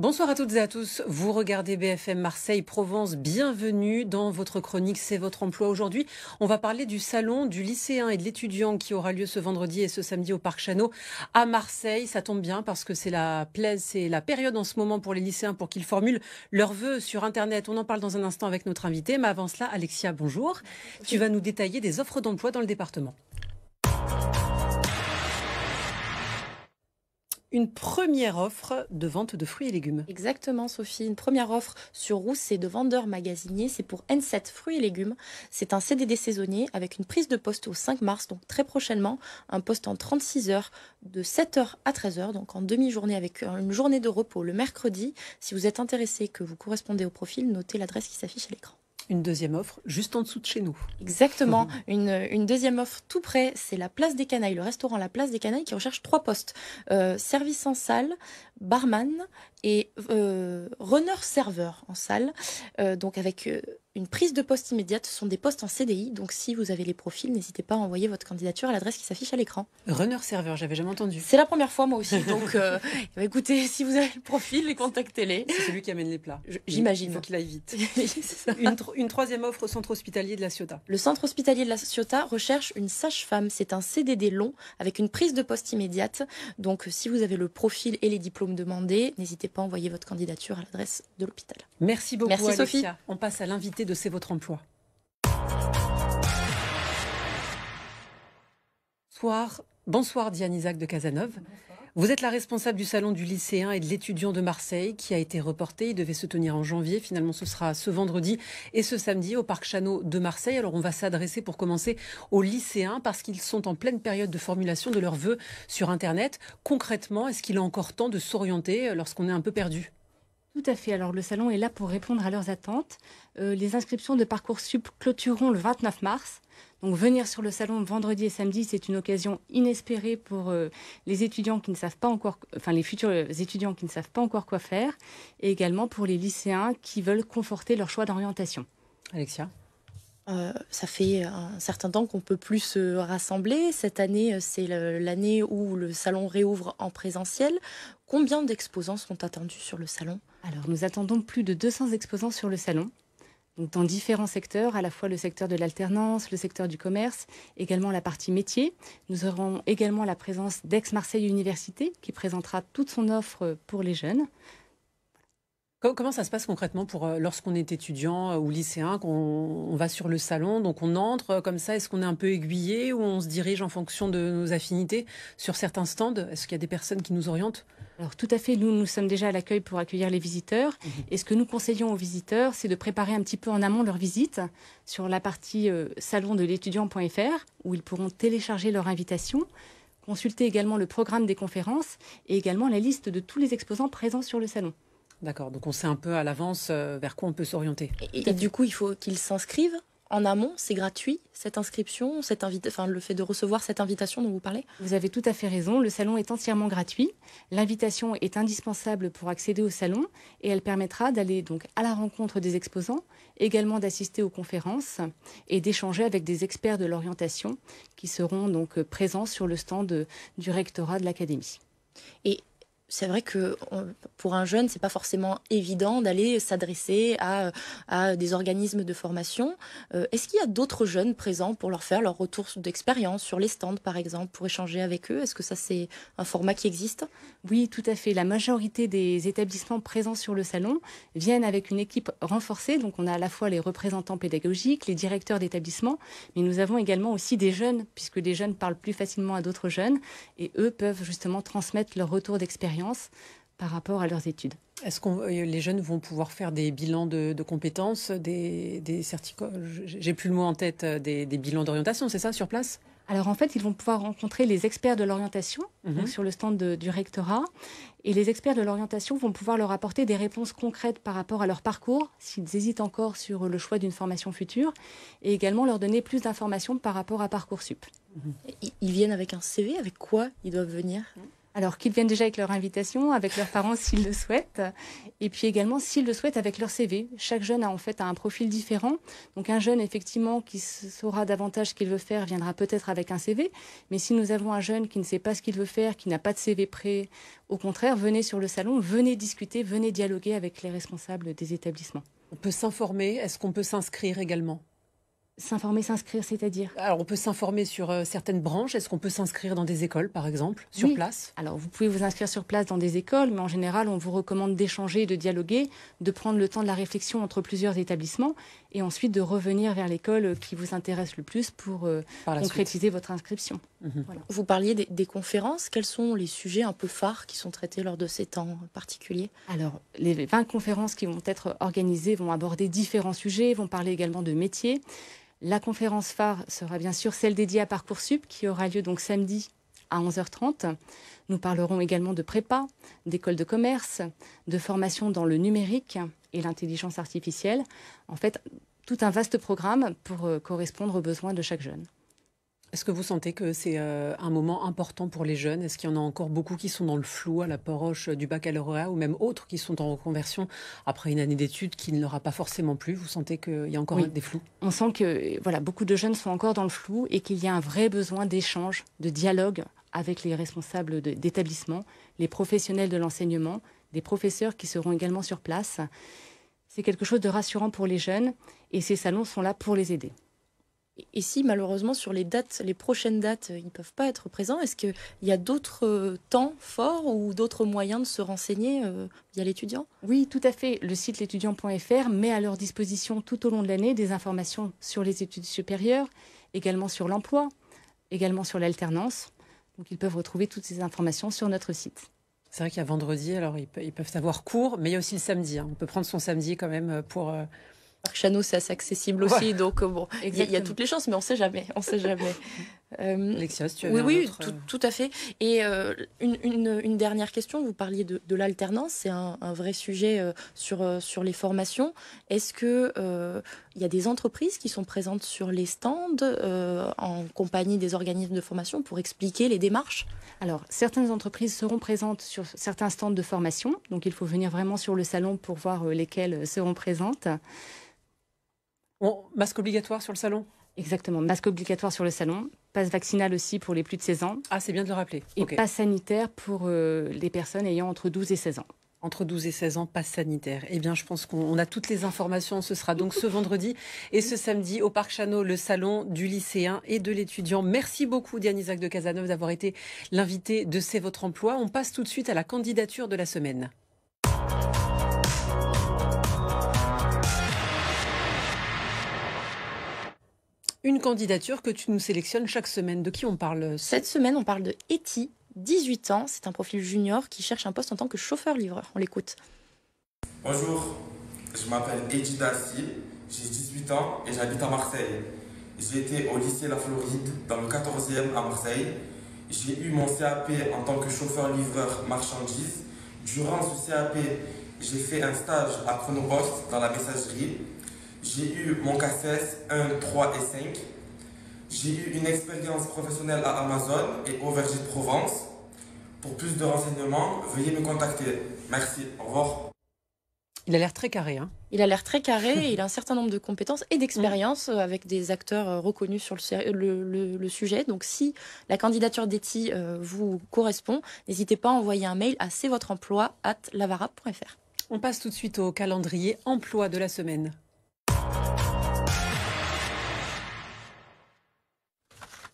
Bonsoir à toutes et à tous. Vous regardez BFM Marseille Provence. Bienvenue dans votre chronique C'est votre emploi. Aujourd'hui, on va parler du salon du lycéen et de l'étudiant qui aura lieu ce vendredi et ce samedi au Parc Chanot à Marseille. Ça tombe bien parce que c'est la période en ce moment pour les lycéens pour qu'ils formulent leurs vœux sur Internet. On en parle dans un instant avec notre invité. Mais avant cela, Alexia, bonjour. Tu vas nous détailler des offres d'emploi dans le département. Une première offre de vente de fruits et légumes. Exactement, Sophie. Une première offre sur Rousset de vendeur magasinier, c'est pour N7 fruits et légumes. C'est un CDD saisonnier avec une prise de poste au 5 mars, donc très prochainement. Un poste en 36 heures, de 7 heures à 13 heures, donc en demi-journée avec une journée de repos le mercredi. Si vous êtes intéressé, que vous correspondez au profil, notez l'adresse qui s'affiche à l'écran. Une deuxième offre juste en dessous de chez nous. Exactement. Une deuxième offre tout près, c'est la Place des Canailles, le restaurant La Place des Canailles qui recherche 3 postes. Service en salle, barman et runner-serveur en salle. Donc avec une prise de poste immédiate, ce sont des postes en CDI. Donc si vous avez les profils, n'hésitez pas à envoyer votre candidature à l'adresse qui s'affiche à l'écran. Runner-serveur, j'avais jamais entendu. C'est la première fois moi aussi. Donc écoutez, si vous avez le profil, contactez-les. C'est celui qui amène les plats. J'imagine. Il faut qu'il aille vite. Une troisième offre au centre hospitalier de La Ciotat. Le centre hospitalier de La Ciotat recherche une sage-femme. C'est un CDD long avec une prise de poste immédiate. Donc si vous avez le profil et les diplômes demandés, n'hésitez pas à envoyer votre candidature à l'adresse de l'hôpital. Merci beaucoup. Merci Alexia. Sophie. On passe à l'invité de C'est votre emploi. Bonsoir Diane Isaac de Cazeneuve. Bonsoir. Vous êtes la responsable du salon du lycéen et de l'étudiant de Marseille qui a été reporté. Il devait se tenir en janvier. Finalement, ce sera ce vendredi et ce samedi au Parc Chanot de Marseille. Alors, on va s'adresser pour commencer aux lycéens parce qu'ils sont en pleine période de formulation de leurs vœux sur Internet. Concrètement, est-ce qu'il est encore temps de s'orienter lorsqu'on est un peu perdu ? Tout à fait. Alors, le salon est là pour répondre à leurs attentes. Les inscriptions de Parcoursup clôtureront le 29 mars. Donc, venir sur le salon vendredi et samedi, c'est une occasion inespérée pour les étudiants qui ne savent pas encore, les futurs étudiants qui ne savent pas encore quoi faire, et également pour les lycéens qui veulent conforter leur choix d'orientation. Alexia ? Ça fait un certain temps qu'on ne peut plus se rassembler. Cette année, c'est l'année où le salon réouvre en présentiel. Combien d'exposants sont attendus sur le salon ? Alors, nous attendons plus de 200 exposants sur le salon, donc dans différents secteurs, à la fois le secteur de l'alternance, le secteur du commerce, également la partie métier. Nous aurons également la présence d'Aix-Marseille Université, qui présentera toute son offre pour les jeunes. Comment ça se passe concrètement pour lorsqu'on est étudiant ou lycéen, qu'on va sur le salon, donc on entre comme ça, est-ce qu'on est un peu aiguillé ou on se dirige en fonction de nos affinités sur certains stands ? Est-ce qu'il y a des personnes qui nous orientent ? Alors tout à fait, nous sommes déjà à l'accueil pour accueillir les visiteurs. Et ce que nous conseillons aux visiteurs, c'est de préparer un petit peu en amont leur visite sur la partie salon de l'étudiant.fr où ils pourront télécharger leur invitation, consulter également le programme des conférences et également la liste de tous les exposants présents sur le salon. D'accord, donc on sait un peu à l'avance vers quoi on peut s'orienter. Et du coup, il faut qu'ils s'inscrivent en amont. C'est gratuit, cette inscription, le fait de recevoir cette invitation dont vous parlez ? Vous avez tout à fait raison, le salon est entièrement gratuit. L'invitation est indispensable pour accéder au salon et elle permettra d'aller donc à la rencontre des exposants, également d'assister aux conférences et d'échanger avec des experts de l'orientation qui seront donc présents sur le stand du rectorat de l'académie. Et c'est vrai que pour un jeune, c'est pas forcément évident d'aller s'adresser à des organismes de formation. Est-ce qu'il y a d'autres jeunes présents pour leur faire leur retour d'expérience sur les stands, par exemple, pour échanger avec eux ? Est-ce que ça, c'est un format qui existe ? Oui, tout à fait. La majorité des établissements présents sur le salon viennent avec une équipe renforcée. Donc, on a à la fois les représentants pédagogiques, les directeurs d'établissement, mais nous avons également aussi des jeunes, puisque les jeunes parlent plus facilement à d'autres jeunes, et eux peuvent justement transmettre leur retour d'expérience par rapport à leurs études. Est-ce que les jeunes vont pouvoir faire des bilans de compétences, des certificats, j'ai plus le mot en tête, des bilans d'orientation, c'est ça, sur place ? Alors en fait, ils vont pouvoir rencontrer les experts de l'orientation donc sur le stand du rectorat. Et les experts de l'orientation vont pouvoir leur apporter des réponses concrètes par rapport à leur parcours, s'ils hésitent encore sur le choix d'une formation future, et également leur donner plus d'informations par rapport à Parcoursup. Ils viennent avec un CV, avec quoi ils doivent venir ? Alors qu'ils viennent déjà avec leur invitation, avec leurs parents s'ils le souhaitent, et puis également s'ils le souhaitent avec leur CV. Chaque jeune a en fait un profil différent. Donc un jeune effectivement qui saura davantage ce qu'il veut faire viendra peut-être avec un CV, mais si nous avons un jeune qui ne sait pas ce qu'il veut faire, qui n'a pas de CV prêt, au contraire, venez sur le salon, venez discuter, venez dialoguer avec les responsables des établissements. On peut s'informer, est-ce qu'on peut s'inscrire également ? S'informer, s'inscrire, c'est-à-dire? Alors, on peut s'informer sur certaines branches. Est-ce qu'on peut s'inscrire dans des écoles, par exemple, sur place? Alors, vous pouvez vous inscrire sur place dans des écoles, mais en général, on vous recommande d'échanger, de dialoguer, de prendre le temps de la réflexion entre plusieurs établissements et ensuite de revenir vers l'école qui vous intéresse le plus pour concrétiser votre inscription. Voilà. Vous parliez des conférences. Quels sont les sujets un peu phares qui sont traités lors de ces temps particuliers? Alors, les 20 conférences qui vont être organisées vont aborder différents sujets, vont parler également de métiers. La conférence phare sera bien sûr celle dédiée à Parcoursup qui aura lieu donc samedi à 11h30. Nous parlerons également de prépa, d'école de commerce, de formation dans le numérique et l'intelligence artificielle. En fait, tout un vaste programme pour correspondre aux besoins de chaque jeune. Est-ce que vous sentez que c'est un moment important pour les jeunes? Est-ce qu'il y en a encore beaucoup qui sont dans le flou à l'approche du baccalauréat ou même autres qui sont en reconversion après une année d'études qui ne leur a pas forcément plu? Vous sentez qu'il y a encore des flous? On sent que beaucoup de jeunes sont encore dans le flou et qu'il y a un vrai besoin d'échange, de dialogue avec les responsables d'établissement, les professionnels de l'enseignement, des professeurs qui seront également sur place. C'est quelque chose de rassurant pour les jeunes et ces salons sont là pour les aider. Et si malheureusement sur les prochaines dates, ils ne peuvent pas être présents, est-ce qu'il y a d'autres temps forts ou d'autres moyens de se renseigner via l'étudiant? Oui, tout à fait. Le site l'étudiant.fr met à leur disposition tout au long de l'année des informations sur les études supérieures, également sur l'emploi, également sur l'alternance. Donc ils peuvent retrouver toutes ces informations sur notre site. C'est vrai qu'il y a vendredi, alors ils peuvent avoir cours, mais il y a aussi le samedi. On peut prendre son samedi quand même pour... Parc Chano, c'est assez accessible aussi, donc bon, il y a toutes les chances, mais on ne sait jamais. Alexia, si tu avais oui, tout à fait. Et une dernière question, vous parliez de l'alternance, c'est un vrai sujet sur les formations. Est-ce qu'il y a des entreprises qui sont présentes sur les stands en compagnie des organismes de formation pour expliquer les démarches? Alors, certaines entreprises seront présentes sur certains stands de formation, donc il faut venir vraiment sur le salon pour voir lesquelles seront présentes. Masque obligatoire sur le salon? Exactement, masque obligatoire sur le salon, passe vaccinal aussi pour les plus de 16 ans. Ah, c'est bien de le rappeler. Et passe sanitaire pour les personnes ayant entre 12 et 16 ans. Entre 12 et 16 ans, passe sanitaire. Eh bien, je pense qu'on a toutes les informations. Ce sera donc ce vendredi et ce samedi au Parc Chano, le salon du lycéen et de l'étudiant. Merci beaucoup, Diane Isaac de Cazeneuve, d'avoir été l'invité de C'est votre emploi. On passe tout de suite à la candidature de la semaine. Une candidature que tu nous sélectionnes chaque semaine. De qui on parle? Cette semaine, on parle de Eti, 18 ans. C'est un profil junior qui cherche un poste en tant que chauffeur-livreur. On l'écoute. Bonjour, je m'appelle Eti Dassi, j'ai 18 ans et j'habite à Marseille. J'ai été au lycée La Floride, dans le 14e à Marseille. J'ai eu mon CAP en tant que chauffeur-livreur marchandises. Durant ce CAP, j'ai fait un stage à Chronopost dans la messagerie. J'ai eu mon CACES 1, 3 et 5. J'ai eu une expérience professionnelle à Amazon et au Verger de Provence. Pour plus de renseignements, veuillez me contacter. Merci, au revoir. Il a l'air très carré. Il a l'air très carré et il a un certain nombre de compétences et d'expériences avec des acteurs reconnus sur le sujet. Donc si la candidature d'Eti vous correspond, n'hésitez pas à envoyer un mail à cvotreemploi@lavara.fr. On passe tout de suite au calendrier emploi de la semaine.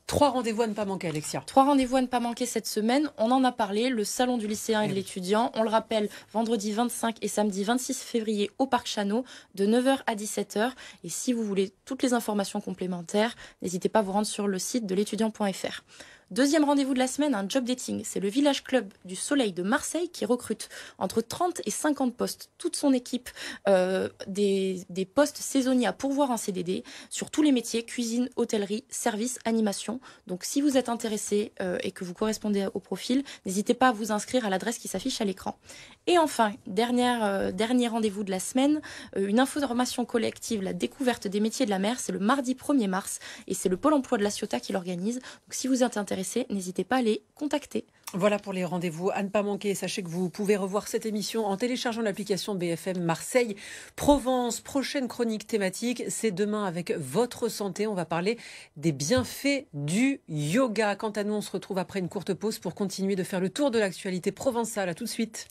3 rendez-vous à ne pas manquer, Alexia. 3 rendez-vous à ne pas manquer cette semaine. On en a parlé, le salon du lycéen et de l'étudiant. On le rappelle, vendredi 25 et samedi 26 février au Parc Chano, de 9h à 17h. Et si vous voulez toutes les informations complémentaires, n'hésitez pas à vous rendre sur le site de l'étudiant.fr. Deuxième rendez-vous de la semaine, un job dating. C'est le Village Club du Soleil de Marseille qui recrute entre 30 et 50 postes. Toute son équipe, des postes saisonniers à pourvoir en CDD sur tous les métiers, cuisine, hôtellerie, service, animation. Donc si vous êtes intéressé et que vous correspondez au profil, n'hésitez pas à vous inscrire à l'adresse qui s'affiche à l'écran. Et enfin, dernier rendez-vous de la semaine, une information collective, la découverte des métiers de la mer. C'est le mardi 1er mars et c'est le Pôle emploi de La Ciotat qui l'organise. Donc si vous êtes intéressé, intéressés, n'hésitez pas à les contacter. Voilà pour les rendez-vous à ne pas manquer. Sachez que vous pouvez revoir cette émission en téléchargeant l'application BFM Marseille Provence. Prochaine chronique thématique, c'est demain avec votre santé. On va parler des bienfaits du yoga. Quant à nous, on se retrouve après une courte pause pour continuer de faire le tour de l'actualité provençale. À tout de suite.